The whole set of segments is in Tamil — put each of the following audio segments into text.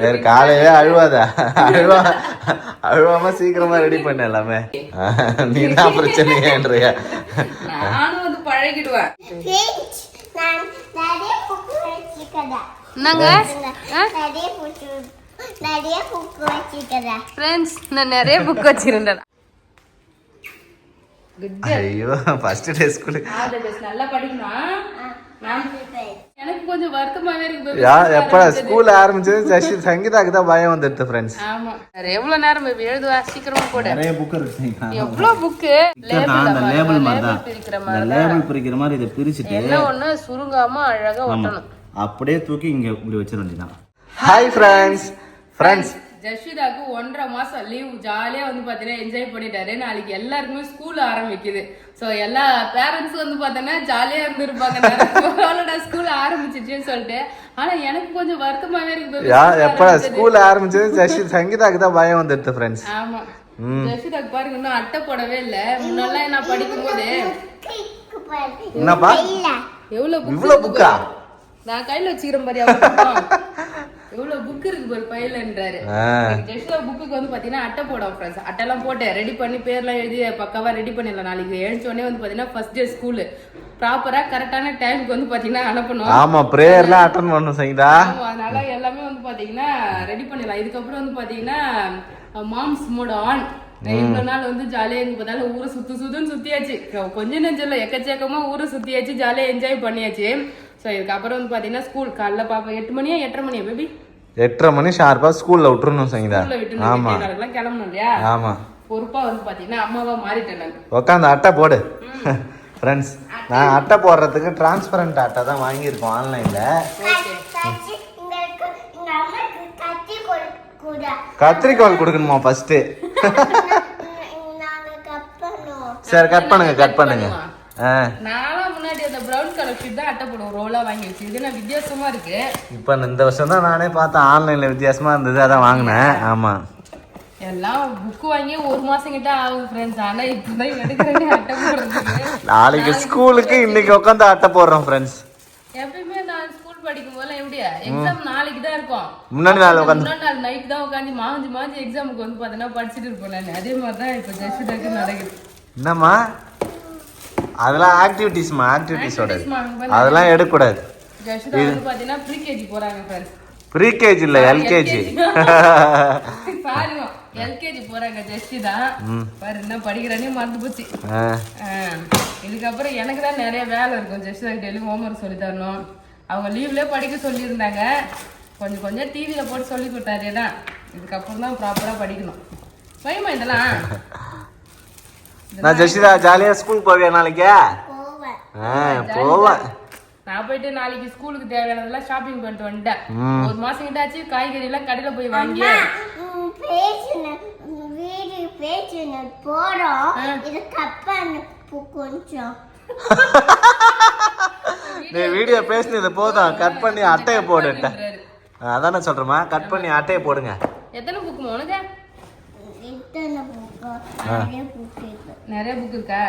சரி காலையில அழுவாதா? அழுவாம சீக்கிரமா ரெடி பண்ண எல்லாமே. நீ தான் பிரச்சனையா? நானும் வந்து பழகிடுவேன். நான் நிறைய புக் வச்சிருந்தேன். ஐயோ ஃபர்ஸ்ட் டே ஸ்கூல் நல்லா படிக்கணும். எனக்கு கொஞ்சம் வருத்தமாவே இருக்கு. எப்ப ஸ்கூல் ஆரம்பிச்சது சங்கீதாக்கு தான் பயம் வந்துடுது ஃப்ரெண்ட்ஸ். ஆமா எவ்வளவு நேரம் எழுதுவா சீக்கிரமா போடு. நிறைய புக் இருக்கு. எவ்வளவு புக் அந்த லேபிள் மாதிரி தான் இந்த லேபிள் பிரிக்கிற மாதிரி இத பிரிச்சிட்டு என்ன ஒண்ணு சுருங்காம அழகா ஒட்டணும். அப்படியே தூக்கி இங்க இப்படி வச்சிர வேண்டியதான். ஹாய் ஃப்ரெண்ட்ஸ் ஜஸ்விதாக்கு 1.5 மாசம் லீவ் ஜாலியா வந்து பாத்தீங்கன்னா என்ஜாய் பண்ணிட்டாரு. நாளைக்கு எல்லாருக்குமே ஸ்கூல் ஆரம்பிக்குது. சோ எல்லா பேரண்ட்ஸும் வந்து பாத்தீங்கன்னா ஜாலியா இருந்திருப்பாங்க ஸ்கூல் ஆரம்பிச்சிச்சுன்னு சொல்லிட்டு. ஆனா எனக்கு கொஞ்சம் வருத்தமாவே இருக்கு. எப்ப ஸ்கூல் ஆரம்பிச்சது சங்கீதாக்கு தான் பயம் வந்துடுது ஃப்ரெண்ட்ஸ். ஆமா ஜஸ்விதாக்கு பாருங்க இன்னும் அட்டை போடவே இல்ல. முன்னெல்லாம் நான் படிக்கும் போது என்னப்பா எவ்வளவு புக்கா நான் கையில வச்சுக்கிறேன் பாரியா. எவ்வளவு புக் இருக்கு பாரு பையிலன்றாரு. ஜஸ்விதா புக்குக்கு வந்து பாத்தீங்கன்னா அட்டை போடும் ஃப்ரெண்ட்ஸ். அட்டெல்லாம் போட்டு ரெடி பண்ணி பேர்லாம் எழுதி பக்காவா ரெடி பண்ணிடலாம். நாளைக்கு எழுந்த உடனே வந்து பாத்தீங்கன்னா ஃபர்ஸ்ட் டே ஸ்கூல் ப்ராப்பரா கரெக்டான டைமுக்கு வந்து பாத்தீங்கன்னா அனுப்பணும். ஆமா பிரேயர்லாம் அட்டெண்ட் பண்ணனும் சங்கீதா. அதனால எல்லாமே வந்து பாத்தீங்கன்னா ரெடி பண்ணிடலாம். இதுக்கப்புறம் வந்து பாத்தீங்கன்னா மாம்ஸ் மோட் ஆன். இவ்வளவு நாள் வந்து ஜாலியா எங்க பார்த்தாலும் ஊரை சுத்துன்னு சுத்தியாச்சு. கொஞ்சம் நெஞ்சம் இல்ல எக்கச்சக்கமா ஊரை சுத்தியாச்சு. ஜாலியா என்ஜாய் பண்ணியாச்சு. சோ இதுக்கப்புறம் வந்து பாத்தீங்கன்னா ஸ்கூல் காலைல பாப்பா 8 மணியா 8:30 மணியா பேபி 8:30 மணி ஷார்ப்பா ஸ்கூல்ல விட்டுறணும் சங்கீதா. ஆமா கிளம்பணும் இல்லையா. ஆமா பொறுப்பா வந்து பாத்தீங்கன்னா அம்மாவா மாறிட்டேன் நான். உட்காந்து அட்டை போடு ஃப்ரெண்ட்ஸ். நான் அட்டை போடுறதுக்கு டிரான்ஸ்பரண்ட் அட்டை தான் வாங்கியிருக்கோம் ஆன்லைன்ல. கத்திரிக்கோல் கொடுக்கணுமா ஃபர்ஸ்ட்? சரி கட் பண்ணுங்க. நானும் முன்னாடி அந்த பிரவுன் கலர் ஷீட் தான் அட்டை போடுவோம் ரோலா வாங்கி வச்சு. இது என்ன வித்தியாசமா இருக்கு. இப்போ இந்த வருஷம் தான் நானே பார்த்தேன் ஆன்லைன்ல வித்தியாசமா இருந்தது அதான் வாங்கினேன். ஆமா எல்லாம் புக் வாங்கி 1 மாசம் கிட்ட ஆகும் ஃப்ரெண்ட்ஸ். ஆனா இப்பதான் எடுக்கிறேன் அட்டை போடுறதுக்கு. நாளைக்கு ஸ்கூலுக்கு இன்னைக்கு உட்காந்து அட்டை போடுறோம் ஃப்ரெண்ட்ஸ். எப்பயுமே நான் ஸ்கூல் படிக்கும் போதெல்லாம் எப்படியா எக்ஸாம் நாளைக்கு தான் இருக்கும். முன்னாடி நாள் நைட் தான் உட்காந்து மாஞ்சி எக்ஸாமுக்கு வந்து பாத்தீங்கன்னா படிச்சுட்டு இருப்பேன் நான். அதே மாதிரிதான் இப்ப ஜஸ்விதாக்கு நடக்குது. என்னம்மா அதெல்லாம் ஆக்டிவிட்டிஸ்மா ஆக்டிவிட்டிஸோட அதெல்லாம் எடுக்கக்கூடாது. ஜஸ்விதா வந்து பாத்தீங்கன்னா ப்ரீகேஜி போறாங்க ஃப்ரெண்ட்ஸ். ப்ரீகேஜி இல்ல எல்கேஜி. பாருங்க எல்கேஜி போறாங்க ஜஸ்விதா. பாரு என்ன படிக்கிறேன்னு மறந்து போச்சு. இதுக்கப்புறம் எனக்கு தான் நிறைய வேலை இருக்கும். ஜஸ்விதா டெய்லி ஹோம்ஒர்க் சொல்லி தரணும். அவங்க லீவ்லயே படிக்க சொல்லியிருந்தாங்க. கொஞ்சம் டிவியில போட்டு சொல்லி கொடுத்தாரு தான். இதுக்கப்புறம் தான் ப்ராப்பரா படிக்கணும். பயமா இதெல்லாம். நான் ஜஸ்விதா ஜாலியா ஸ்கூல் போவியா நாளைக்கு? போவேன். நான் போயிட்டு நாளைக்கு ஸ்கூலுக்கு தேவையானதெல்லாம் ஷாப்பிங் பண்ணிட்டு வந்துட்டேன். 1 மாசம் கிட்ட ஆச்சு. காய்கறி எல்லாம் கடையில போய் வாங்கி வீடியோ பேசினது போதும் கட் பண்ணி அட்டையை போடுட்டேன். அதானே சொல்றேமா கட் பண்ணி அட்டையை போடுங்க. எத்தனை புக்குமா உனக்கு? நிறைய புக் இருக்கா?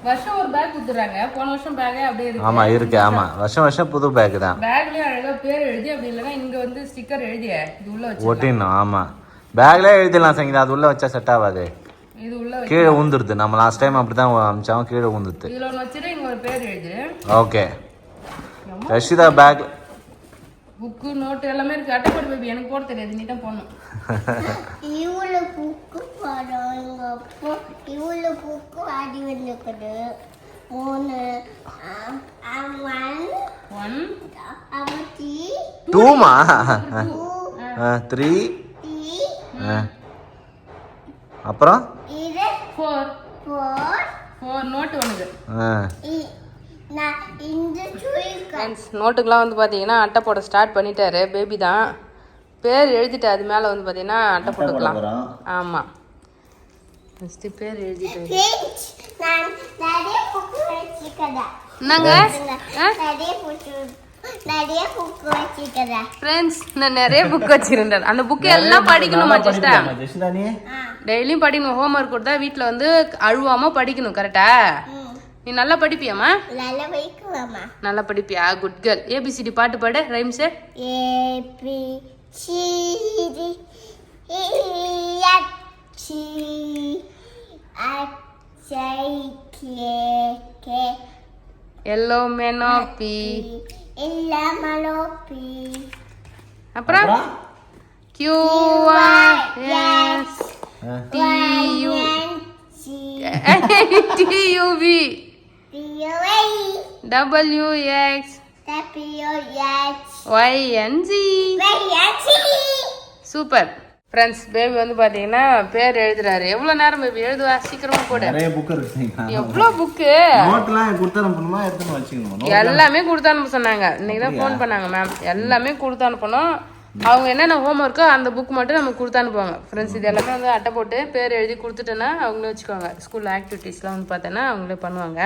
வருஷம் ஒரு பேக் குடுத்துறாங்க. போன வருஷம் பேக்கே அப்படியே இருக்கு. ஆமா இருக்கு. ஆமா வருஷம் புது பேக் தான். பேக்லயே அழகா பேர் எழுதி அப்படி இல்லனா இங்க வந்து ஸ்டிக்கர் எழுதி இது உள்ள வச்சு ஒட்டிடணும். ஆமா பேக்லயே எழுதிடலாம் சங்கீதா. அது உள்ள வச்சா செட் ஆகாது. இது உள்ள கீழே ஊந்துருது. நம்ம லாஸ்ட் டைம் அப்படிதான் அமிச்சாவும் கீழே ஊந்துருது. இதுல ஒன்னு வச்சிட்டு இங்க ஒரு பேர் எழுதி. Okay Rashida bag book note எல்லாமே இருக்கு. அட்டை போடு பேபி. எனக்கு போட தெரியாது. நீ தான் போடணும். இவ்வளவு புக்கு பாருங்க. அப்போ இவ்வளவு புக்கு ஆடி வந்துக்குது. 1 2மா 3 அப்புறம் இது 4 நோட் ஒண்ணுது. நோட்டுக்கெல்லாம் வந்து பார்த்தீங்கன்னா அட்டை போட ஸ்டார்ட் பண்ணிட்டாரு. பேபி தான் பேர் எழுதிட்டு அது மேலே வந்து பார்த்தீங்கன்னா அட்டை போட்டுக்கலாம். ஆமாம் ஃபஸ்ட்டு பேர் எழுதிட்டு என்னங்க ஃப்ரெண்ட்ஸ் நான் நிறைய புக் வச்சிருந்தேன். அந்த புக்கு எல்லாம் படிக்கணுமா ஜஸ்டா? டெய்லியும் படிக்கணும். ஹோம்ஒர்க் கொடுத்தா வீட்டில் வந்து அழுவாம படிக்கணும். கரெக்டா? நீ நல்லா படிப்பியாமா? நல்லா படிப்பியா? Good girl. ஏபிசிடி பாட்டு பாடு ரைம்ஸ். ஏபிசி எல்லோ மெனோப்பி அப்புறம் QRS TUV WX YNZ. Super friends. Baby வந்து பாத்தீங்கன்னா பேர் எழுதுறாரு. எவ்வளவு நேரம் பேபி எழுதுவா? சீக்கிரமா போடு. நிறைய புக் இருக்கு. எவ்வளவு புக்கு? நோட்லாம் கொடுத்து அனுப்பணுமா? எடுத்து வச்சுக்கணும். எல்லாமே கொடுத்து அனுப்ப சொன்னாங்க. இன்னைக்கு தான் ஃபோன் பண்ணாங்க மேம். எல்லாமே கொடுத்து அனுப்பணும். அவங்க என்னென்ன ஹோம் ஒர்க்கோ அந்த புக் மட்டும் நமக்கு கொடுத்து அனுப்புவாங்க ஃப்ரெண்ட்ஸ். இது எல்லாமே வந்து அட்டை போட்டு பேர் எழுதி கொடுத்துட்டேன்னா அவங்களே வச்சுக்குவாங்க. ஸ்கூல் ஆக்டிவிட்டீஸ்லாம் வந்து பார்த்தோன்னா அவங்களே பண்ணுவாங்க.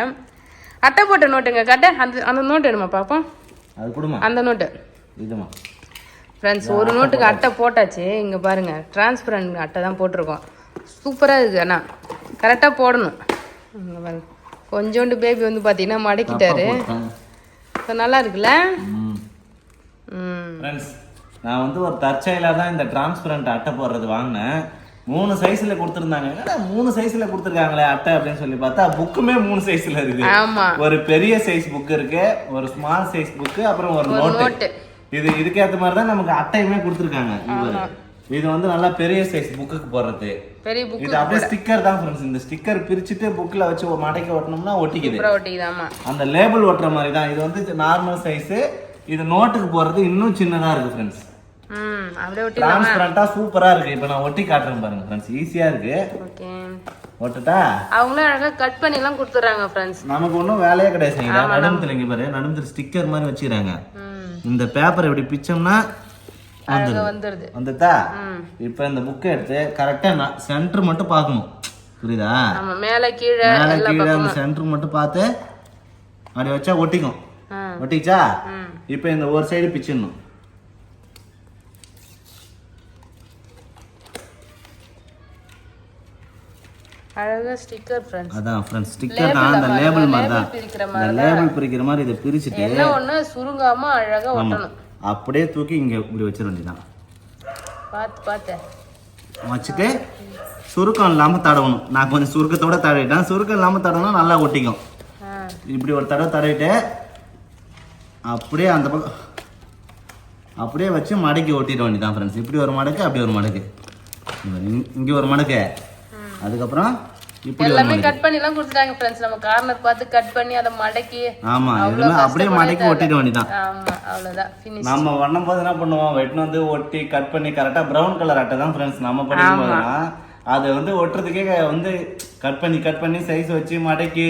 அட்டை போட்ட நோட்டுங்க கட்ட. அந்த நோட்டு எடுமா பார்ப்போம். அது கொடுமா. அந்த நோட்டு இதுமா ஃப்ரெண்ட்ஸ். ஒரு நோட்டுக்கு அட்டை போட்டாச்சு. இங்கே பாருங்க, டிரான்ஸ்பரண்ட் அட்டை தான் போட்டிருக்கோம். சூப்பராக இருக்குது. ஆனால் கரெக்டாக போடணும். இங்கே பாருங்க, கொஞ்சோண்டு பேபி வந்து பார்த்தீங்கன்னா மடக்கிட்டாரு. நல்லா இருக்குல்ல? நான் வந்து ஒரு தற்செயலாக தான் இந்த டிரான்ஸ்பரண்ட் அட்டை போடுறது வாங்கினேன். 3 சைஸ்ல கொடுத்துருந்தாங்க. 3 சைஸ்ல கொடுத்துருக்காங்களே அட்டை அப்படின்னு சொல்லி பார்த்தா புக்குமே 3 சைஸ்ல இருக்கு. ஒரு பெரிய சைஸ் புக் இருக்கு, ஒரு ஸ்மால் சைஸ் புக், அப்புறம் ஒரு நோட்டு. இதுக்கேற்ற மாதிரி தான் நமக்கு அட்டையுமே கொடுத்துருக்காங்க. இது வந்து நல்லா பெரிய சைஸ் புக்குக்கு போடுறது. இது அப்படியே ஸ்டிக்கர் தான் ஃப்ரெண்ட்ஸ். இந்த ஸ்டிக்கர் பிரிச்சுட்டு புக்ல வச்சு மடக்கி ஒட்டணும்னா ஒட்டிக்குது. அந்த லேபிள் ஒட்டுற மாதிரி தான். இது வந்து நார்மல் சைஸ். இது நோட்டுக்கு போறது இன்னும் சின்னதா இருக்கு ஃப்ரெண்ட்ஸ். டிரான்ஸ்பரண்டா சூப்பரா இருக்கு. இப்போ நான் ஒட்டி காட்டுறேன் பாருங்க ஃப்ரெண்ட்ஸ். ஈஸியா இருக்கு. ஓகே, ஒட்டட்டா? அவங்களே அழகா கட் பண்ணி எல்லாம் கொடுத்துறாங்க ஃப்ரெண்ட்ஸ். நமக்கு ஒன்றும் வேலையே கிடையாது. நடுமத்துல இங்க பாரு, நடுமத்துல ஸ்டிக்கர் மாதிரி வச்சிருக்காங்க. இந்த பேப்பர் இப்படி பிச்சோம்னா வந்துருது. வந்துட்டா? இப்போ இந்த புக்கை எடுத்து கரெக்டா சென்டர் மட்டும் பார்க்கணும். புரியுதா? மேல கீழே அந்த சென்டர் மட்டும் பார்த்து அப்படி வச்சா ஒட்டிக்கும். ஒட்டிச்சா? இப்போ இந்த ஒரு சைடு பிச்சிடணும். அழகா ஸ்டிக்கர் ஃப்ரெண்ட்ஸ். அதான் ஃப்ரெண்ட்ஸ், ஸ்டிக்கர் தான். அந்த லேபிள் மாதிரி தான். இந்த லேபிள் பிரிக்கிற மாதிரி இதை பிரிச்சிட்டு என்ன ஒண்ணு சுருங்காம அழகா ஒட்டணும். அப்படியே தூக்கி இங்க இப்படி வச்சிர வேண்டியதான். பாத்து வச்சுட்டு சுருக்கம் இல்லாம தடவணும். நான் கொஞ்சம் சுருக்கத்தோட தடவிட்டேன். சுருக்கம் இல்லாம தடவினா நல்லா ஒட்டிக்கும். இப்படி ஒரு தடவை தடவிட்டு அப்படியே அந்த பக்கம் அப்படியே வச்சு மடக்கி ஒட்டிட வேண்டியதான் ஃப்ரெண்ட்ஸ். இப்படி ஒரு மடக்கு, அப்படி ஒரு மடக்கு, இங்க ஒரு மடக்கு, அதுக்கப்புறம் இப்படி எல்லாமே கட் பண்ணி எல்லாம் கொடுத்துட்டாங்க ஃப்ரெண்ட்ஸ். நம்ம கார்னர் பார்த்து கட் பண்ணி அதை மடக்கி, ஆமா, இதெல்லாம் அப்படியே மடக்கி ஒட்டிட வேண்டியதான். ஆமா, அவ்வளவுதான், ஃபினிஷ். நம்ம பண்ணும்போது என்ன பண்ணுவோம், வெட்டின வந்து ஒட்டி கட் பண்ணி கரெக்டா பிரவுன் கலர் அட்டை தான் ஃப்ரெண்ட்ஸ் நம்ம பண்ணும்போதுனா அதை வந்து ஒட்டுறதுக்கே வந்து கட் பண்ணி சைஸ் வச்சு மடக்கி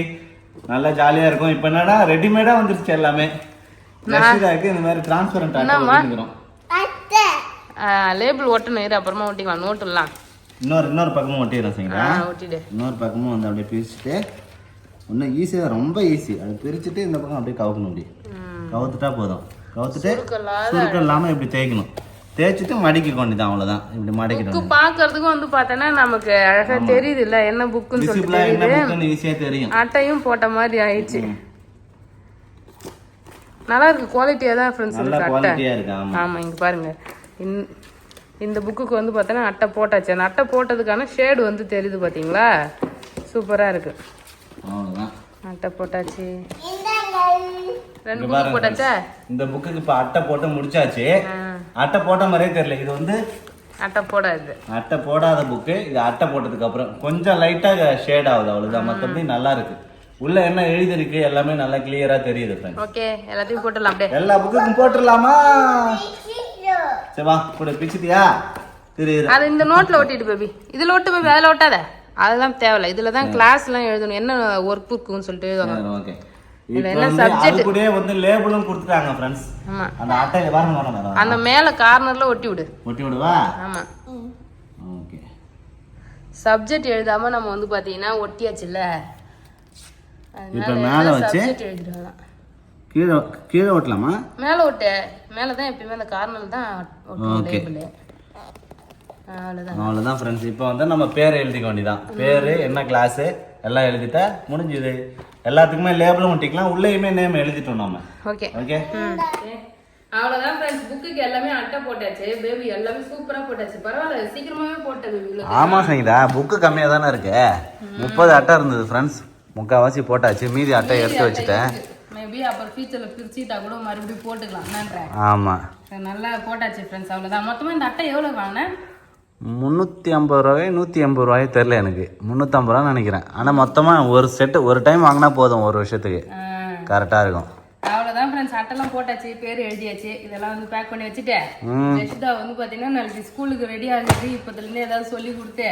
நல்லா ஜாலியா இருக்கும். இப்போ என்னன்னா ரெடிமேடா வந்துருச்சு எல்லாமே. இந்த மாதிரி டிரான்ஸ்பரண்ட் அட்டை லேபிள் ஒட்டணும். அப்புறமா ஒட்டிக்கலாம் நோட்டுலாம். இன்னொரு பக்கமும் ஒட்டிடுறேன் சரிங்களா? இன்னொரு பக்கமும் வந்து அப்படியே பிரிச்சுட்டு இன்னும் ஈஸியாக, ரொம்ப ஈஸி. அதை பிரிச்சுட்டு இந்த பக்கம் அப்படியே கவுக்கணும். அப்படி கவுத்துட்டா போதும். கவுத்துட்டு சுருக்கம் இல்லாமல் இப்படி தேய்க்கணும். தேய்ச்சிட்டு மடிக்க கொண்டுதான், அவ்வளோதான். இப்படி மடக்கிட்டு பார்க்கறதுக்கும் வந்து பார்த்தோன்னா நமக்கு அழகாக தெரியுது இல்லை என்ன புக்குன்னு சொல்லிட்டு ஈஸியாக தெரியும். அட்டையும் போட்ட மாதிரி ஆயிடுச்சு. நல்லா இருக்கு, குவாலிட்டியாக தான் ஃப்ரெண்ட்ஸ் இருக்கு. குவாலிட்டியாக இருக்கு. ஆமாம், இங்கே பாருங்க, இந்த புக்குக்கு வந்து பார்த்தோன்னா அட்டை போட்டாச்சு. அந்த அட்டை போட்டதுக்கான ஷேடு வந்து தெரியுது பார்த்தீங்களா? சூப்பராக இருக்கு. அட்டை போட்டாச்சு. ரெண்டு புக்கு போட்டாச்சா? இந்த புக்குக்கு இப்போ அட்டை போட்டு முடிச்சாச்சு. அட்டை போட்ட மாதிரியே தெரியல. இது வந்து அட்டை போடாது, அட்டை போடாத புக்கு. இது அட்டை போட்டதுக்கு அப்புறம் கொஞ்சம் லைட்டாக ஷேட் ஆகுது, அவ்வளோதான். மற்றபடி நல்லா இருக்கு. உள்ள என்ன எழுதிருக்கு எல்லாமே நல்லா கிளியரா தெரியுது. ஓகே, எல்லாத்தையும் போட்டுடலாம். அப்படியே எல்லா புக்குக்கும் போட்டுடலாமா? சரி வா, கூட பிச்சிட்டியா? தெரியுது. அது இந்த நோட்ல ஒட்டிட்டு பேபி. இதுல ஒட்டு பேபி, அதுல ஒட்டாத. அதெல்லாம் தேவையில்ல. இதுல தான் கிளாஸ் எல்லாம் எழுதணும், என்ன ஒர்க் புக்குன்னு சொல்லிட்டு எழுதுவாங்க. ஓகே, என்ன சப்ஜெக்ட் கூட வந்து லேபிளும் கொடுத்துட்டாங்க ஃப்ரெண்ட்ஸ். ஆமா, அந்த அட்டையில பாருங்க, அந்த மேல கார்னர்ல ஒட்டி விடுவா. ஆமா, ஓகே. சப்ஜெக்ட் எழுதாம நம்ம வந்து பாத்தீங்கன்னா ஒட்டியாச்சுல்ல. இப்போ மேல வச்சு எழுதிடலாம். கீழே ஓட்டலாமா? மேல ஓட்டு. மேல தான் எப்பயுமே அந்த கார்னர்ல தான் ஓட்டணும் லேபிள். அவ்வளவுதான் ஃப்ரெண்ட்ஸ். இப்போ வந்து நம்ம பேர் எழுதிக்க வேண்டியதான். பேரு, என்ன கிளாஸ் எல்லாம் எழுதிட்டா முடிஞ்சுது. எல்லாத்துக்குமே லேபிளும் ஒட்டிக்கலாம், உள்ளேயுமே நேம் எழுதிட்டோம் நம்ம. Okay okay. அவ்வளவுதான் ஃப்ரெண்ட்ஸ், புக்குக்கு எல்லாமே அட்டை போட்டாச்சு. பேபி எல்லாமே சூப்பரா போட்டாச்சு. பரவாயில்ல, சீக்கிரமாவே போட்ட பேபி. ஆமா சங்கீதா, புக்கு கம்மியா தானே இருக்கு. 30 அட்டை இருந்தது ஃப்ரெண்ட்ஸ், முக்கால்வாசி போட்டாச்சு. மீதி அட்டை எடுத்து வச்சுட்டேன். மேபி அப்புறம் ஃபியூச்சர்ல பிரிச்சுட்டா கூட மறுபடியும் போட்டுக்கலாம். ஆமா, நல்லா போட்டாச்சு ஃப்ரெண்ட்ஸ். அவ்வளவுதான். மொத்தமா இந்த அட்டை எவ்வளவு வாங்கினேன்? 350 ரூபாய் 180 ரூபாய் தெரியல எனக்கு. 350 ரூபா நினைக்கிறேன். ஆனா மொத்தமா ஒரு செட்டு ஒரு டைம் வாங்கினா போதும், ஒரு வருஷத்துக்கு கரெக்டா இருக்கும். அவ்வளவுதான் ஃப்ரெண்ட்ஸ், அட்டெல்லாம் போட்டாச்சு, பேர் எழுதியாச்சு. இதெல்லாம் வந்து பேக் பண்ணி வச்சுட்டேன். ஜெஷிதா வந்து பாத்தீங்கன்னா நாளைக்கு ஸ்கூலுக்கு ரெடி ஆகுது. இப்பத்துல இருந்து ஏதாவது சொல்லி கொடுத்து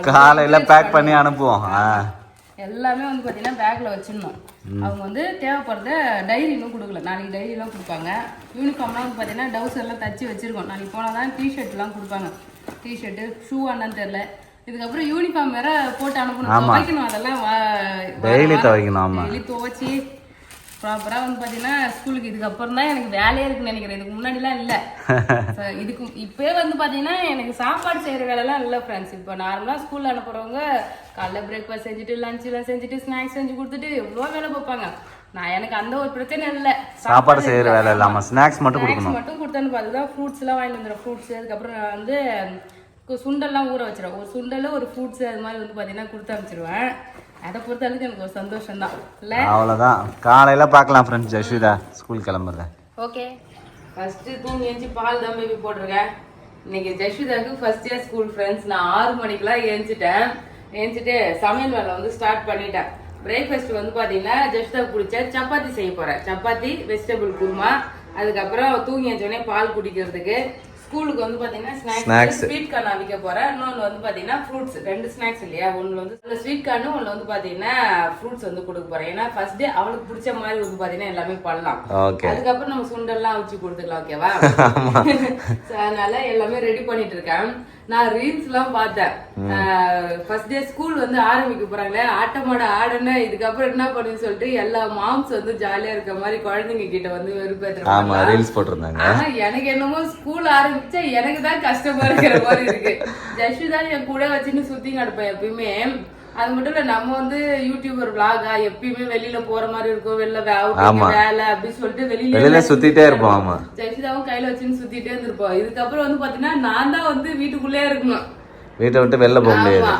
காலையில பேக் பண்ணி அனுப்புவோம். எல்லாமே வந்து பாத்தீங்கன்னா பேக்ல வச்சிடணும். அவங்க வந்து தேவைப்படுற டைரி இன்னும் கொடுக்கல. நாளைக்கு டைரி எல்லாம் கொடுப்பாங்க. யூனிஃபார்ம்லாம் வந்து பாத்தீங்கன்னா டவுசர் எல்லாம் தச்சு வச்சிருக்கோம். நாளைக்கு போனாதான் டிஷர்ட் எல்லாம் கொடுப்பாங்க. டிஷர்ட்டு ஷூ அண்ணான்னு தெரியல. இதுக்கப்புறம் யூனிஃபார்ம் வேற போட்டு அனுப்பணும், துவைக்கணும். அதெல்லாம் டெய்லி துவைக்கணும். டெய்லி துவைச்சி ப்ராப்பரா வந்து பாத்தீங்கன்னா ஸ்கூலுக்கு இதுக்கப்புறம் தான் எனக்கு வேலையே இருக்குன்னு நினைக்கிறேன். இதுக்கு முன்னாடிலாம் இல்லை. இதுக்கு இப்பவே வந்து பாத்தீங்கன்னா எனக்கு சாப்பாடு செய்யற வேலைலாம் இல்லை ஃப்ரெண்ட்ஸ். இப்போ நார்மலா ஸ்கூல்ல அனுப்புறவங்க காலைல பிரேக்ஃபாஸ்ட் செஞ்சுட்டு லஞ்ச் எல்லாம் செஞ்சுட்டு ஸ்நாக்ஸ் செஞ்சு கொடுத்துட்டு எவ்வளோ வேலை பார்ப்பாங்க. எனக்கு அந்த ஒரு பிரச்சனை இல்லை. சாப்பாடு செய்யற வேலை இல்லாம ஸ்நாக்ஸ் மட்டும் கொடுத்தேன்னு அதுதான் ஃப்ரூட்ஸ் எல்லாம் வாங்கிட்டு வந்துடும். ஃப்ரூட்ஸ் அதுக்கப்புறம் நான் வந்து சுண்டெல்லாம் ஊற வச்சிருவேன். ஒரு சுண்டல் ஒரு ஃப்ரூட்ஸ் அது மாதிரி வந்து பாத்தீங்கன்னா கொடுத்து அனுப்பிச்சிருவேன். அதை பொறுத்த அளவுக்கு எனக்கு ஒரு சந்தோஷம் தான். இல்லை அவ்வளோதான். காலையில பார்க்கலாம் ஃப்ரெண்ட்ஸ். ஜெஷிதா ஸ்கூல் கிளம்புறேன். ஓகே, ஃபர்ஸ்ட் தூங்கி எழுந்து பால் தான் பேபி போட்டிருக்கேன். இன்னைக்கு ஜெஷிதாக்கு ஃபர்ஸ்ட் இயர் ஸ்கூல் ஃப்ரெண்ட்ஸ். நான் 6 மணிக்கெல்லாம் எழுந்துட்டு சமையல் வேலை வந்து ஸ்டார்ட் பண்ணிட்டேன். பிரேக்ஃபாஸ்ட் வந்து பாத்தீங்கன்னா ஜெஷிதாக்கு பிடிச்ச சப்பாத்தி செய்ய போறேன். சப்பாத்தி, வெஜிடபிள் குருமா. அதுக்கப்புறம் தூங்கி எழுந்தோடனே பால் குடிக்கிறதுக்கு. ஸ்கூலுக்கு வந்து பாத்தீங்கன்னா ஸ்நாக்ஸ், ஸ்வீட் கார்ன் அவிக்க போறேன். இன்னொன்னு வந்து பாத்தீங்கன்னா ஃப்ரூட்ஸ். 2 ஸ்நாக்ஸ் இல்லையா, ஒன்னு வந்து ஸ்வீட் கார்ன், ஒன்னு வந்து பாத்தீங்கன்னா ஃப்ரூட்ஸ் வந்து கொடுக்க போறேன். ஏன்னா ஃபர்ஸ்ட் டே அவளுக்கு பிடிச்ச மாதிரி வந்து பாத்தீங்கன்னா எல்லாமே பண்ணலாம். அதுக்கப்புறம் நம்ம சுண்டெல்லாம் வச்சு கொடுத்துக்கலாம். ஓகேவா? அதனால எல்லாமே ரெடி பண்ணிட்டு இருக்கேன். நான் ரீல்ஸ் எல்லாம் பார்த்தேன். ஃபர்ஸ்ட் டே ஸ்கூல் வந்து ஆரம்பிக்க போறாங்களே, ஆட்டமாட ஆடன இதுக்கப்புறம் என்ன பண்ணுன்னு சொல்லிட்டு எல்லா மாம்ஸ் வந்து ஜாலியா இருக்க மாதிரி குழந்தைங்க கிட்ட வந்து வெறுப்பேற்றுறாங்க. ஆனா எனக்கு என்னமோ ஸ்கூல் ஆரம்பிச்சா எனக்கு தான் கஷ்டமா இருக்கிற மாதிரி இருக்கு. ஜஷ்விதா என் கூட வச்சுன்னு சுத்தி நடப்பேன் எப்பயுமே. அது மட்டும் இல்ல, நம்ம வந்து யூடியூபர் விளாகா எப்பயுமே வெளியில போற மாதிரி இருக்கும். வெளில வேலை அப்படின்னு சொல்லிட்டு வெளியில சுத்திட்டே இருப்போம். ஜெஷிதாவும் கையில வச்சுன்னு சுத்திட்டே இருந்திருப்போம். இதுக்கப்புறம் வந்து பாத்தீங்கன்னா நான் தான் வந்து வீட்டுக்குள்ளே இருக்கணும், வீட்டை விட்டு வெளில போக முடியாது.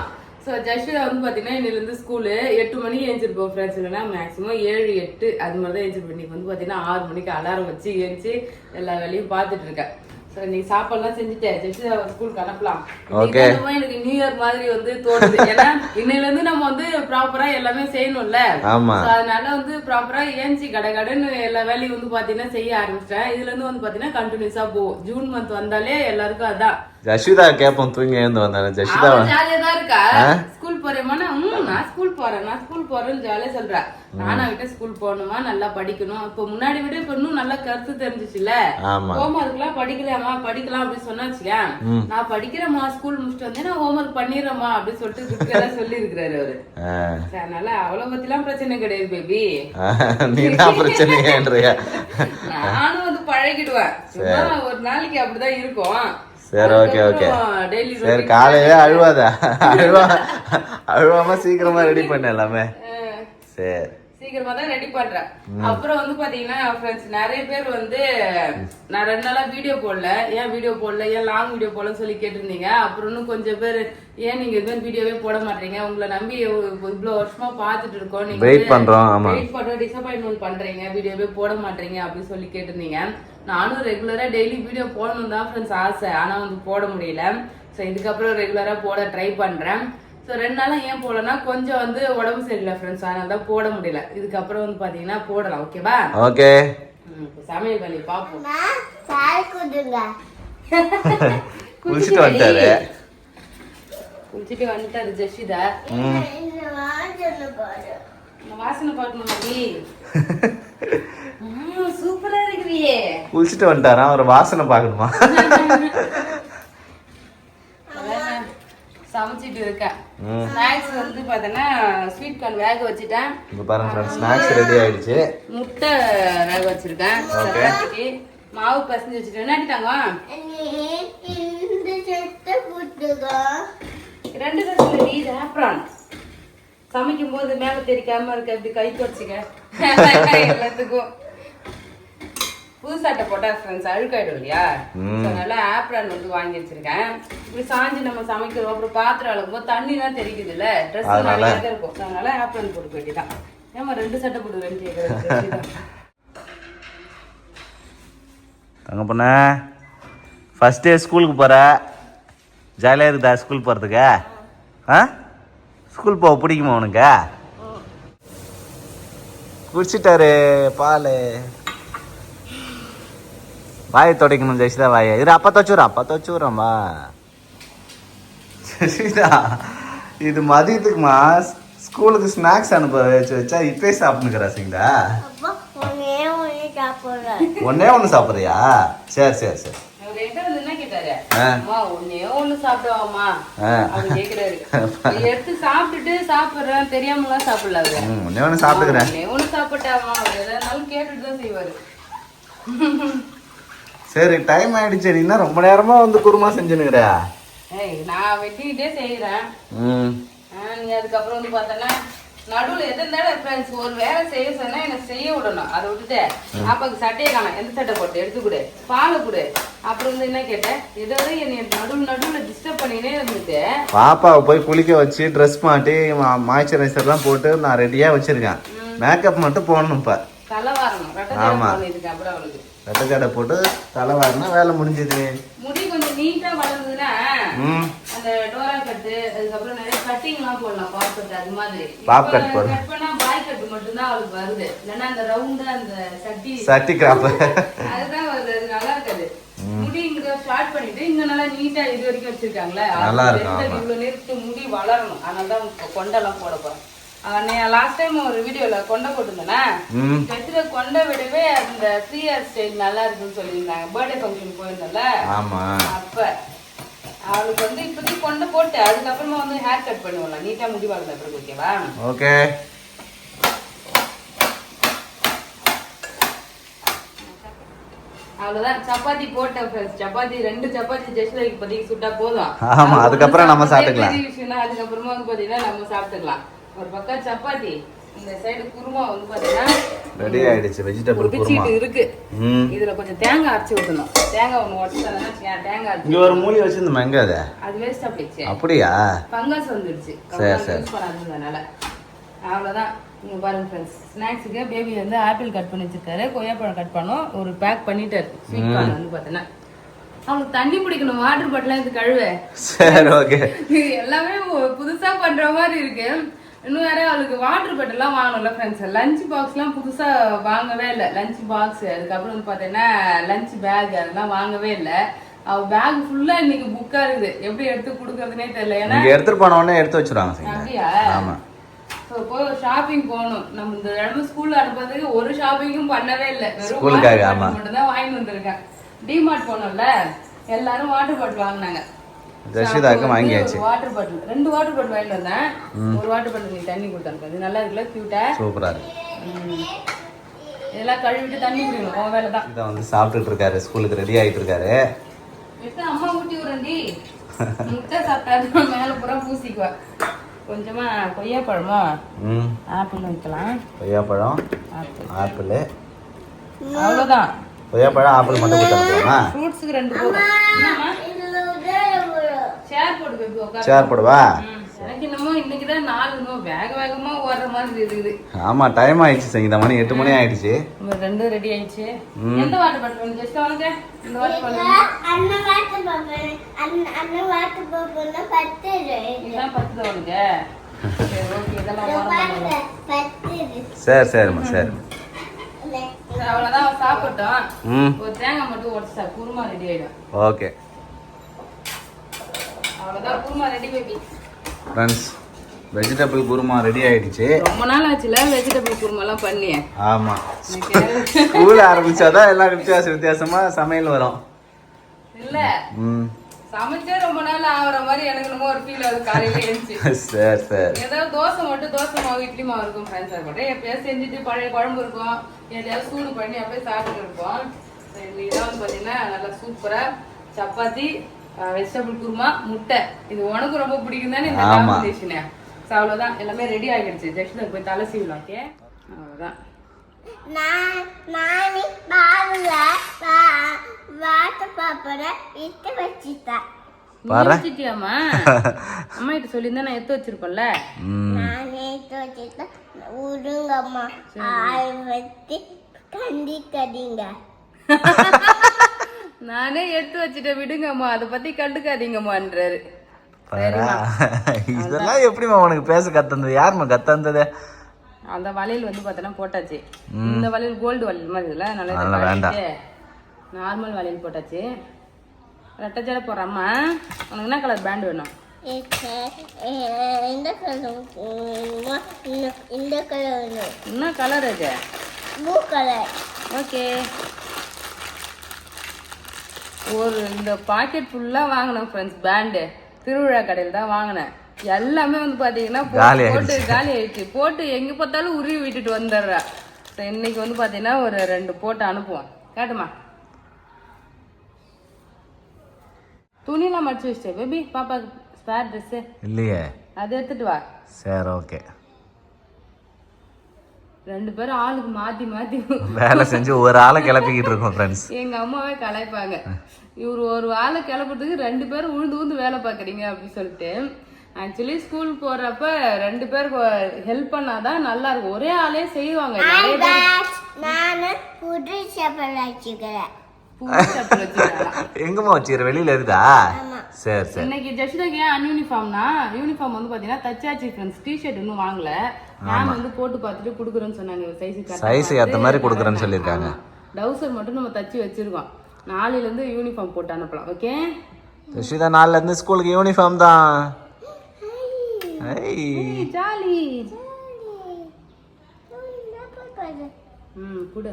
சோ ஜெஷிதா வந்து பாத்தீங்கன்னா இன்னில இருந்து ஸ்கூலு 8 மணிக்கு எழுந்திருப்போம் ஃப்ரெண்ட்ஸ். இல்லைன்னா மேக்ஸிமம் 7, 8 அது மாதிரி தான் எழுந்திருப்போம். இன்னைக்கு வந்து பாத்தீங்கன்னா 6 மணிக்கு அலாரம் வச்சு எழுந்துச்சு எல்லா வேலையும் பாத்துட்டு இருக்கேன். நீ சாப்பாடுலாம் செஞ்சுட்டேன், ஜெஷிதா ஸ்கூலுக்கு அனுப்பலாம். எனக்கு நியூ இயர் மாதிரி வந்து தோணுது. ஏன்னா இன்னையில இருந்து நம்ம வந்து ப்ராப்பரா எல்லாமே செய்யணும்ல. அதனால வந்து ப்ராப்பரா ஏஞ்சி கடன்னு எல்லா வேலையும் வந்து பாத்தீங்கன்னா செய்ய ஆரம்பிச்சிட்டேன். இதுல இருந்து வந்து பாத்தீங்கன்னா கண்டினியூஸா போகும். ஜூன் மந்த் வந்தாலே எல்லாருக்கும் அதான். ஜஷிதா கேப்போம் தூங்கி எழுந்து வந்தாலும் ஜஷிதா ஜாலியா தான் இருக்கா. ஸ்கூல் போறேமா? நான் ஸ்கூல் போறேன்னு ஜாலியா சொல்றேன். நானா விட்டு ஸ்கூல் போகணுமா, நல்லா படிக்கணும். இப்ப முன்னாடி விட இப்ப இன்னும் நல்லா கருத்து தெரிஞ்சிச்சுல. ஹோம் ஒர்க்லாம் படிக்கலாமா, படிக்கலாம் அப்படின்னு சொன்னாச்சுல. நான் படிக்கிறேம்மா, ஸ்கூல் முடிச்சுட்டு வந்தேன், நான் ஹோம் ஒர்க் பண்ணிடுறேம்மா அப்படின்னு சொல்லிட்டு சொல்லி இருக்கிறாரு அவரு. அதனால அவ்வளவு பத்தி எல்லாம் பிரச்சனை கிடையாது பேபி. நானும் வந்து பழகிடுவேன். ஒரு நாளைக்கு அப்படிதான் இருக்கும். சரி, ஓகே ஓகே. சரி, காலையில அழுவாம சீக்கிரமா ரெடி பண்ண எல்லாமே. சரி, சீக்கிரமா தான் ரெடி பண்றேன். அப்புறம் வந்து பாத்தீங்கன்னா ஃப்ரெண்ட்ஸ் நிறைய பேர் வந்து நான் 2 நாளா வீடியோ போடல, ஏன் லாங் வீடியோ போடலன்னு சொல்லி கேட்டிருந்தீங்க. அப்புறம் இன்னும் கொஞ்சம் பேர் ஏன் நீங்க இது வீடியோவே போட மாட்டீங்க, உங்களை நம்பி இவ்வளவு வருஷமா பாத்துட்டு இருக்கோம், நீங்க வெயிட் பண்றோம் டிசப்பாயின்மெண்ட் பண்றீங்க, வீடியோவே போட மாட்டீங்க அப்படின்னு சொல்லி கேட்டிருந்தீங்க. நானும் ரெகுலரா டெய்லி வீடியோ போடணும் தான் ஃப்ரெண்ட்ஸ் ஆசை, ஆனா வந்து போட முடியல. சோ இதுக்கப்புறம் ரெகுலரா போட ட்ரை பண்றேன். ஸோ 2 நாளா ஏன் போடலன்னா கொஞ்சம் வந்து உடம்பு சரியில்லை ஃப்ரெண்ட்ஸ், அதனால தான் போட முடியல. இதுக்கப்புறம் வந்து பாத்தீங்கன்னா போடலாம். ஓகேவா? ஓகே. சமையல் பண்ணி பாப்போம். குளிச்சுட்டு வந்துட்டாரு ஜெஷிதா. வாசனை பார்க்கணும். சூப்பரா இருக்கிறியே. குளிச்சுட்டு வந்துட்டாரா, ஒரு வாசனை பார்க்கணுமா? சமைச்சிட்டு இருக்கேன். ஸ்நாக்ஸ் வந்து பாத்தீங்கன்னா ஸ்வீட் கார்ன் வேக வச்சுட்டேன். இங்க பாருங்க ஃப்ரெண்ட்ஸ், ஸ்நாக்ஸ் ரெடி ஆயிடுச்சு. முட்டை வேக வச்சிருக்கேன். சப்பாத்திக்கு மாவு பசஞ்சு வச்சிட்டேன். என்னடிட்டாங்க? இந்த செட்ட புட்டுங்க 2 செட் இது ஆப்ரான். சமைக்கும் போது மேல தெரிக்காம இருக்க, இப்படி கை தொடச்சிக்க எல்லாத்துக்கும். புது சட்டை போட்டா ஃப்ரெண்ட்ஸ் அழுக்காயிடும் இல்லையா, அதனால ஆப்ரான் வந்து வாங்கி வச்சிருக்கேன். இப்படி சாஞ்சி நம்ம சமைக்கிறோம், அப்புறம் பாத்திரம் அளக்கும்போது தண்ணி தான் தெரிக்குது இல்ல, ட்ரெஸ் நிறைய தான் இருக்கும், அதனால ஆப்ரான் போட்டு வேண்டியதான். ஏமா 2 சட்டை போட்டுக்கிறேன்னு கேட்குறேன். தங்க பொண்ணு ஃபர்ஸ்ட் டே ஸ்கூலுக்கு போற, ஜாலியாக இருக்குதா ஸ்கூல் போகிறதுக்கு? ஆ ஸ்கூல் போக பிடிக்குமா உனக்கு? குடிச்சிட்டாரு பால். வாயை துடைக்கணும் ஜெயிச்சுதா வாயை. இது அப்பா துவச்சுடுறோம்பா. ஜெயிச்சுதா இது மதியத்துக்குமா ஸ்கூலுக்கு ஸ்நாக்ஸ் அனுப்ப வச்சா இப்பே சாப்பிட்டுக்கிறா சிங்கடா. ஒன்னே ஒன்று சாப்பிட்றியா? சரி சரி சரி. எடுத்து சாப்பிட்டுட்டு சாப்பிடுறேன் தெரியாமலாம் சாப்பிடல. கேட்டுட்டுதான் செய்வாரு. சரி டைம் ஆயிடுச்சு, நீ ரொம்ப நேரமா வந்து குருமா செஞ்சுனுக்குற. நான் வெட்டிக்கிட்டே செய்யறேன். நீ அதுக்கப்புறம் வந்து பார்த்தோன்னா நடுவில் எது இருந்தாலும் ஃப்ரெண்ட்ஸ் ஒரு வேலை செய்ய சொன்னா எனக்கு செய்ய விடணும். அதை விட்டுட்டு அப்பாவுக்கு சட்டையை காணும், எந்த சட்டை போட்டு எடுத்து கொடு, பாலை கொடு. அப்புறம் வந்து என்ன கேட்டேன், ஏதோ என்னை நடுவில் டிஸ்டர்ப் பண்ணினே இருந்துட்டு பாப்பாவை போய் குளிக்க வச்சு ட்ரெஸ் மாட்டி மாய்ச்சரைசர்லாம் போட்டு நான் ரெடியா வச்சிருக்கேன். மேக்கப் மட்டும் போடணும். இப்ப தலை வாரணும். ஆமா அப்புறம் அவளுக்கு ரெட்டை ஜடை போட்டு தலை வாரினா வேலை முடிஞ்சது. முடி கொஞ்சம் நீட்டா வளர்ந்ததுன்னா அந்த டோரா கட்டு, அதுக்கப்புறம் நிறைய கட்டிங் எல்லாம் போடலாம். பாப் கட் அது மாதிரி பாப் கட் போடு. கட் பண்ணா பாய் கட் மட்டும் தான் அவளுக்கு வருது. இல்லன்னா அந்த ரவுண்டா அந்த சட்டி கிராப் அதுதான் வருது. அது நல்லா இருக்காது. முடி இங்க ஸ்டார்ட் பண்ணிட்டு இங்க நல்லா நீட்டா இது வரைக்கும் வச்சிருக்காங்களே, நல்லா இருக்கும். இவ்வளவு நேரத்துக்கு முடி வளரணும். அதனாலதான் கொண்டெல்லாம் போட போறேன். லாஸ்ட் டைம் ஒரு வீடியோல கொண்டை போட்டுருந்தேன்னா கட்டுற கொண்டை விடவே அந்த 3 ஹேர் ஸ்டைல் நல்லா இருக்குன்னு சொல்லியிருந்தாங்க. பர்த்டே ஃபங்க்ஷன் போயிருந்தோம்ல, அப்ப அவளுக்கு வந்து இப்போதைக்கு கொண்டை போட்டு அதுக்கப்புறமா வந்து ஹேர் கட் பண்ணுவோம்ல, நீட்டா முடி வளர்ந்த பிறகு. ஓகேவா? ஓகே. அவ்வளவுதான். சப்பாத்தி போட்டேன் friends. Chapati 2 chapati just like இப்போதைக்கு சுட்டா போதும். ஆமா, அதுக்கப்புறம் நம்ம சாப்பிட்டுக்கலாம். பெரிய விஷயம்னா அதுக்கப்புறமா வந்து பாத்தீங்கன்னா நம்ம சாப்பிட்டுக்கலாம். ஒரு பக்கம் சப்பாத்தி, இந்த சைடு குருமா வந்து பாத்தீங்கன்னா ரெடி ஆயிடுச்சு. வெஜிடபிள் குருமா இருக்கு. இதுல கொஞ்சம் தேங்காய் அரைச்சு ஊத்தணும். தேங்காய் ஒண்ணு உடைச்சதுன்னா தேங்காய் அரைச்சு. இங்க ஒரு மூலி வச்சிருந்தோம், எங்க அது வேஸ்ட் ஆயிடுச்சு. அப்படியா? ஃபங்கஸ் வந்துடுச்சு. சரி சரி. யூஸ் பண்ணாததுனால அவ்வளவுதான். இங்க பாருங்க ஃப்ரெண்ட்ஸ், ஸ்நாக்ஸுக்கு பேபி வந்து ஆப்பிள் கட் பண்ணி வச்சிருக்காரு, கொய்யாப்பழம் கட் பண்ணோம், ஒரு பேக் பண்ணிட்டாரு. ஸ்வீட் கார்ன் வந்து பாத்தீங்கன்னா அவளுக்கு தண்ணி பிடிக்கணும், வாட்டர் பாட்டிலாம் இது கழுவ. சரி ஓகே. எல்லாமே புதுசா பண்ற மாதிரி இருக்கு. இன்னும் வேற அவளுக்கு வாட்டர் பாட்டில்லாம் வாங்கணும்ல ஃப்ரெண்ட்ஸ். லஞ்ச் பாக்ஸ்லாம் புதுசா வாங்கவே இல்லை. லஞ்ச் பாக்ஸ், அதுக்கப்புறம் வந்து பாத்தீங்கன்னா லஞ்ச் பேக் அதெல்லாம் வாங்கவே இல்லை. அவ பேக் ஃபுல்லா இன்னைக்கு புக்கா இருக்குது. எப்படி எடுத்து கொடுக்கறதுனே தெரியல. ஏன்னா எடுத்துட்டு போன உடனே எடுத்து வச்சிருவாங்க. அப்படியா? ஆமா. போய் ஷாப்பிங் போகணும். நம்ம இந்த இடத்துல ஸ்கூல்ல அனுப்புறதுக்கு ஒரு ஷாப்பிங்கும் பண்ணவே இல்லை. வெறும் மட்டும் தான் வாங்கிட்டு வந்திருக்கேன். டிமார்ட் போனோம்ல, எல்லாரும் வாட்டர் பாட்டில் வாங்கினாங்க. ஜெஷிதாக்கு வாங்கியாச்சு. வாட்டர் பாட்டில் 2 வாட்டர் பாட்டில் வாங்கிட்டு வந்தேன். ஒரு வாட்டர் பாட்டில் நீ தண்ணி கொடுத்தாங்க. இது நல்லா இருக்குல்ல, கியூட்டா சூப்பரா இருக்கு. இதெல்லாம் கழுவிட்டு தண்ணி குடிக்கணும். உன் வேலை தான். இதை வந்து சாப்பிட்டுட்டு இருக்காரு, ஸ்கூலுக்கு ரெடி ஆகிட்டு இருக்காரு. அம்மா ஊட்டி விடுறேன்டி. முட்டை சாப்பிட்டாரு மேல பூரா பூசிக்குவா. கொஞ்சமா கொய்யாப்பழமா ஆப்பிள் வைக்கலாம். கொய்யாப்பழம் ஆப்பிள் அவ்வளோதான். கொய்யாப்பழம் ஆப்பிள் மட்டும் கொடுத்தாங்களாமா? ஃப்ரூட்ஸ்க்கு 2 போதும். என்னம்மா சேர் போடு பேபி, உட்காரு. சேர் போடுவா? எனக்கு என்னமோ இன்னைக்கு தான் 4 வேகமா ஓடுற மாதிரி இருக்குது. ஆமா, டைம் ஆயிடுச்சு சங்கீதா, மணி 8 மணி ஆயிடுச்சு. 2 ரெடி ஆயிடுச்சு. எந்த வாட்டர் பாட்டில் ஜஸ்ட் வாங்க. இந்த வாட்டர் பாட்டில் அண்ணா வாட்டர் பாட்டில் அண்ணா வாட்டர் பாட்டில்னா 10 இதான் 10 தான் உனக்கு. சரி ஓகே, இதெல்லாம் வாங்க. 10 சரி சரிம்மா சரி. அவ்வளவுதான், சாப்பிட்டோம். ஒரு தேங்காய் மட்டும் உடைச்சா குருமா ரெடி ஆயிடும். ஓகே, அவ்வளவுதான். Kurma ready baby. Friends, vegetable kurma ready ஆயிடுச்சு. ரொம்ப நாள் ஆச்சுல வெஜிடபிள் குருமாலாம் பண்ணி. ஆமா, ஸ்கூல் ஆரம்பிச்சாதான் எல்லாம் வித்தியாசமா சமையல் வரும் இல்ல. சமைச்சே ரொம்ப நாள் ஆகுற மாதிரி எனக்கு என்னமோ ஒரு ஃபீல் ஆகுது காலையில எழுந்துச்சு. சரி சரி. ஏதாவது தோசை மாவு இட்லி மாவு இருக்கும் ஃப்ரெண்ட்ஸ். அது மட்டும் எப்பயாவது செஞ்சுட்டு பழைய குழம்பு இருக்கும், எதையாவது சூடு பண்ணி அப்படியே சாப்பிட்டு இருப்போம். இதான் வந்து பாத்தீங்கன்னா நல்லா சூப்பரா சப்பாத்தி, வெஜிடபிள் குருமா, முட்டை. இது உனக்கு ரொம்ப பிடிக்கும் தானே இந்த காம்பினேஷன். அவ்வளவுதான், எல்லாமே ரெடி ஆகிடுச்சு. ஜஸ்ட் போய் தலை சீவலாம். ஓகே, அவ்வளவுதான். நானே பாருல வாட்ட பாப்பற இட்டு வச்சிட்டேன். வச்சிட்டியாமா? அம்மா கிட்ட சொல்லியிருந்தா நான் எடுத்து வச்சிருப்பேன்ல. நானே எடுத்து வச்சிட்டேன். விடுங்கம்மா, ஆள் வச்சு கண்டிக்காதீங்க. நானே எடுத்து வச்சுட்டேன், விடுங்கம்மா, அதை பத்தி கண்டுக்காதீங்கம்மான்றாரு. இதெல்லாம் எப்படிமா உனக்கு பேச கத்தந்தது? யாருமா கத்தந்தது? அந்த வளையல் வந்து பார்த்தோன்னா போட்டாச்சு. இந்த வளையல் கோல்டு வளையல் மாதிரி இல்லை, நல்லா வேண்டாம், நார்மல் வளையல் போட்டாச்சு. ரெட்டை ஜடை போடுறம்மா. உனக்கு என்ன கலர் பேண்ட் வேணும்? இந்த கலர் இந்த கலர் வேணும். என்ன கலர் அது? Blue colour. ஓகே. ஒரு இந்த பாக்கெட் ஃபுல்லாக வாங்கினேன் ஃப்ரெண்ட்ஸ். பேண்டு திருவிழா கடையில் தான் வாங்கினேன். எல்லாமே வந்து பார்த்தீங்கன்னா போட்டு காலி ஆயிடுச்சு. போட்டு எங்கே பார்த்தாலும் உருவி விட்டுட்டு வந்துடுறா. ஸோ இன்னைக்கு வந்து பார்த்தீங்கன்னா ஒரு 2 போட்டு அனுப்புவோம். கேட்டுமா? துணியெல்லாம் மடிச்சு வச்சிட்டேன் பேபி. பாப்பாக்கு ஸ்பேர் ட்ரெஸ்ஸு இல்லையே, அதை எடுத்துட்டு வா. சரி, ஓகே. 2 பேரும் ஆளுக்கு மாற்றி மாற்றி வேலை செஞ்சு ஒரு ஆளை கிளப்பிக்கிட்டு இருக்கோம் ஃப்ரெண்ட்ஸ். எங்கள் அம்மாவே கலாய்ப்பாங்க, இவர் ஒரு ஆளை கிளப்புறதுக்கு 2 பேரும் உழுந்து வேலை பார்க்குறீங்க அப்படின்னு சொல்லிட்டு. ஆக்சுவலி ஸ்கூல் போகிறப்ப 2 பேருக்கு ஹெல்ப் பண்ணாதான் நல்லா இருக்கும். ஒரே ஆளே செய்வாங்க. நான் புது செப்பல் வச்சுக்கிறேன். எங்கம்மா வச்சுக்கிற? வெளியில இருக்குதா? சரி சரி. இன்னைக்கு ஜஸ்டாக்கு ஏன் அன்யூனிஃபார்ம்னா, யூனிஃபார்ம் வந்து பாத்தீங்கன்னா தச்சாச்சு ஃப்ரெண்ட்ஸ். டிஷர்ட் இன்னும் வாங்கல. மேம் வந்து போட்டு பார்த்துட்டு குடுக்குறேன்னு சொன்னாங்க. சைஸ் ஏத்த மாதிரி குடுக்குறேன்னு சொல்லிருக்காங்க. டவுசர் மட்டும் நம்ம தச்சு வச்சிருக்கோம். நாளையில இருந்து யூனிஃபார்ம் போட்டு அனுப்பலாம். ஓகே ரிஷிதா, நாளைல இருந்து ஸ்கூலுக்கு யூனிஃபார்ம் தான். ஜாலி. குடு.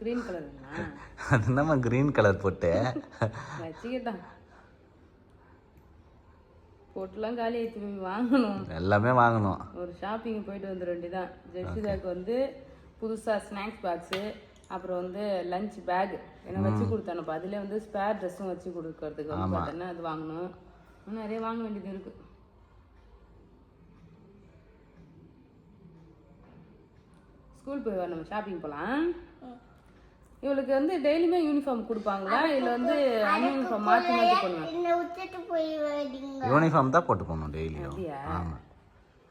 Green colour. அது என்னம்மா கிரீன் கலர் போட்டு வச்சுக்கிட்டான். போட்டுலாம் காலி ஆயிடுச்சு. வாங்கணும், எல்லாமே வாங்கணும். ஒரு ஷாப்பிங் போயிட்டு வந்துட வேண்டியதான். ஜெஷிதாக்கு வந்து புதுசாக ஸ்நாக்ஸ் பாக்ஸு, அப்புறம் வந்து லஞ்ச் பேக் என்ன வச்சு கொடுத்தானப்பா. அதிலே வந்து ஸ்பேர் ட்ரெஸ்ஸும் வச்சு கொடுக்கறதுக்கு வந்து பார்த்தோன்னா அது வாங்கணும். இன்னும் நிறைய வாங்க வேண்டியது இருக்குது. ஸ்கூல் போய் நம்ம ஷாப்பிங் போகலாம். இவளுக்கு வந்து டெய்லியுமே யூனிஃபார்ம் கொடுப்பாங்களா இல்லை வந்து யூனிஃபார்ம் மாற்றி மாற்றி போடணும்? யூனிஃபார்ம் தான் போட்டு போகணும் டெய்லியும். ஆமாம்,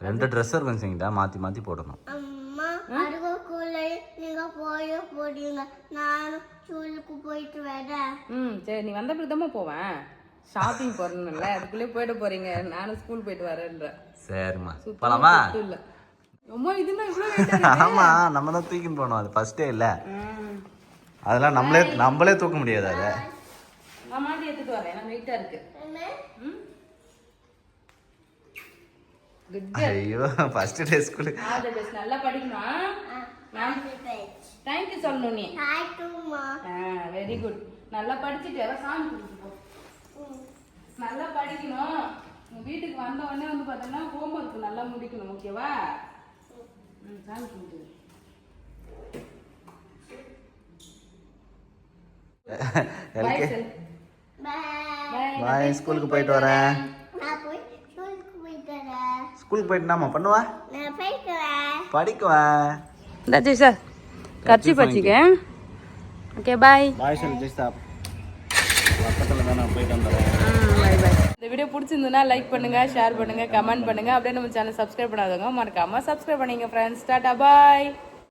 2 ட்ரெஸ் இருக்கும் சரிங்களா, மாற்றி மாற்றி போடணும். சரி, நீ வந்த பிறகு தான் போவேன். ஷாப்பிங் போறேன்ல, அதுக்குள்ளே போயிட்டு போறீங்க. நானும் ஸ்கூல் போயிட்டு வரேன்ற. சரிம்மா, போலாமா? இல்லை அம்மா, இதுனா இவ்வளோ. ஆமா, நம்ம தான் தூக்கின்னு போனோம். அது ஃபர்ஸ்டே இல்ல, அதெல்லாம் நம்மளே தூக்க முடியாது. அதை நான் மாட்டி எடுத்துட்டு வரேன், நான் வெயிட்டா இருக்கு. ஐயோ, first day school. All the best. நல்லா படிக்கணும். தேங்க் யூ சொல்லணும் நீ. Very good. நல்லா படிச்சுட்டு சாமி கும்பிட்டு போ. நல்லா படிக்கணும். உங்க வீட்டுக்கு வந்த உடனே வந்து பார்த்தோம்னா ஹோம்ஒர்க் நல்லா முடிக்கணும். ஓகேவா? சாமி கும்பிட்டு. பாய். ஸ்கூலுக்கு போயிட்டு வரேன். ஸ்கூலுக்கு போயிட்டு நாம பண்ணுவா, படிக்குவேன். தட்சி சார் கட்சி பச்சிக்க. Okay bye. Bye sir, Jai sir. பக்கத்துல தான் நான் போயிட்டு வந்துறேன். Bye bye. இந்த வீடியோ பிடிச்சிருந்ததுன்னா லைக் பண்ணுங்க, ஷேர் பண்ணுங்க, கமெண்ட் பண்ணுங்க. அப்படியே நம்ம சேனல் சப்ஸ்கிரைப் பண்ணாதவங்க மறக்காம சப்ஸ்கிரைப் பண்ணிங்க ஃப்ரெண்ட்ஸ். டாடா பாய்.